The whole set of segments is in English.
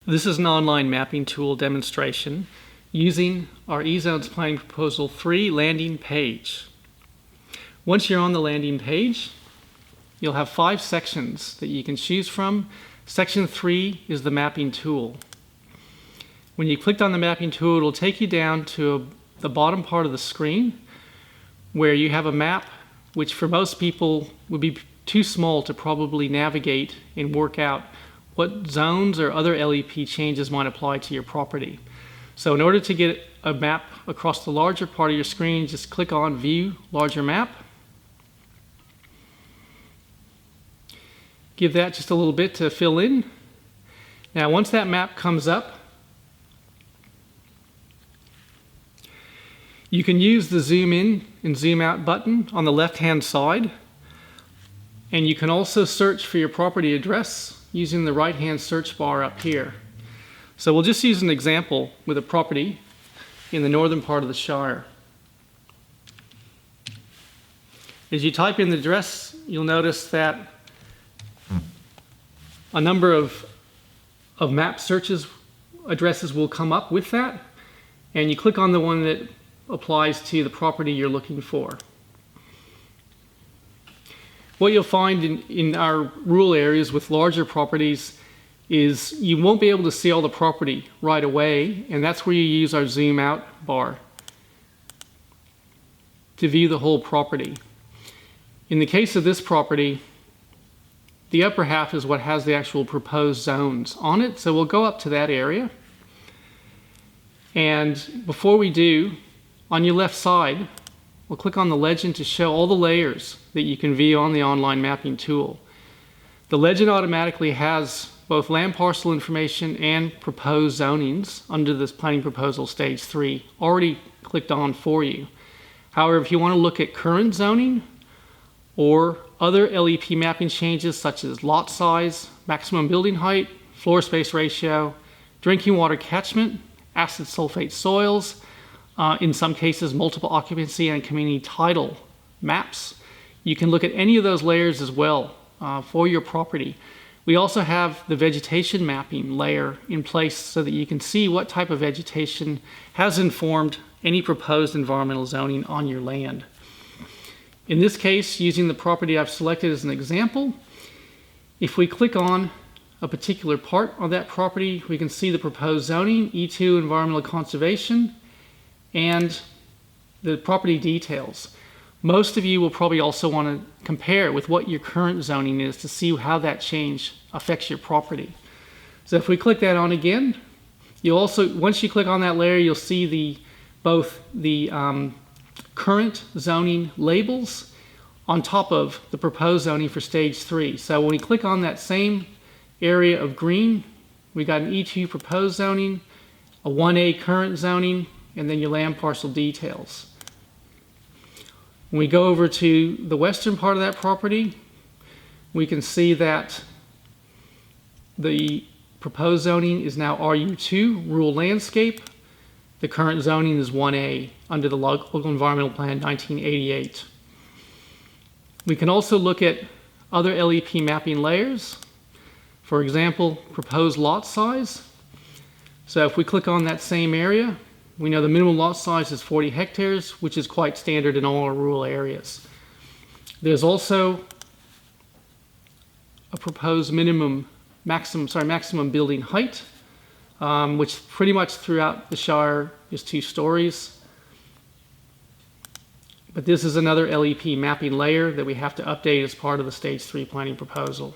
This is an online mapping tool demonstration using our eZones Planning Proposal 3 landing page. Once you're on the landing page, you'll have 5 sections that you can choose from. Section 3 is the mapping tool. When you clicked on the mapping tool, it'll take you down to the bottom part of the screen where you have a map which for most people would be too small to probably navigate and work out what zones or other LEP changes might apply to your property. So in order to get a map across the larger part of your screen, just click on View Larger Map. Give that just a little bit to fill in. Now once that map comes up, you can use the zoom in and zoom out button on the left-hand side, and you can also search for your property address using the right-hand search bar up here. So we'll just use an example with a property in the northern part of the Shire. As you type in the address, you'll notice that a number of map searches addresses will come up with that, and you click on the one that applies to the property you're looking for. What you'll find in our rural areas with larger properties is you won't be able to see all the property right away, and that's where you use our zoom out bar to view the whole property. In the case of this property, the upper half is what has the actual proposed zones on it, so we'll go up to that area. And before we do, on your left side, we'll click on the legend to show all the layers that you can view on the online mapping tool. The legend automatically has both land parcel information and proposed zonings under this planning proposal stage 3 already clicked on for you. However, if you want to look at current zoning or other LEP mapping changes such as lot size, maximum building height, floor space ratio, drinking water catchment, acid sulfate soils, in some cases multiple occupancy and community title maps, you can look at any of those layers as well for your property. We also have the vegetation mapping layer in place so that you can see what type of vegetation has informed any proposed environmental zoning on your land. In this case, using the property I've selected as an example, if we click on a particular part of that property, we can see the proposed zoning, E2 environmental conservation, and the property details. Most of you will probably also want to compare with what your current zoning is to see how that change affects your property. So if we click that on again, you'll also, once you click on that layer, you'll see both the current zoning labels on top of the proposed zoning for stage 3. So when we click on that same area of green, we got an E2 proposed zoning, a 1A current zoning, and then your land parcel details. When we go over to the western part of that property, we can see that the proposed zoning is now RU2, rural landscape. The current zoning is 1A under the Local Environmental Plan 1988. We can also look at other LEP mapping layers. For example, proposed lot size. So if we click on that same area, we know the minimum lot size is 40 hectares, which is quite standard in all our rural areas. There's also a proposed maximum building height, which pretty much throughout the Shire is 2 stories. But this is another LEP mapping layer that we have to update as part of the stage 3 planning proposal.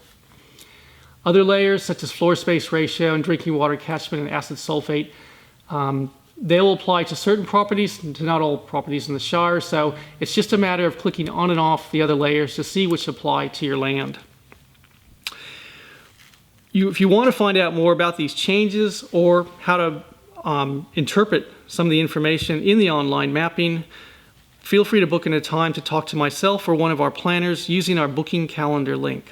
Other layers such as floor space ratio and drinking water catchment and acid sulfate, they'll apply to certain properties, to not all properties in the Shire, so it's just a matter of clicking on and off the other layers to see which apply to your land. If you want to find out more about these changes or how to interpret some of the information in the online mapping, feel free to book in a time to talk to myself or one of our planners using our booking calendar link.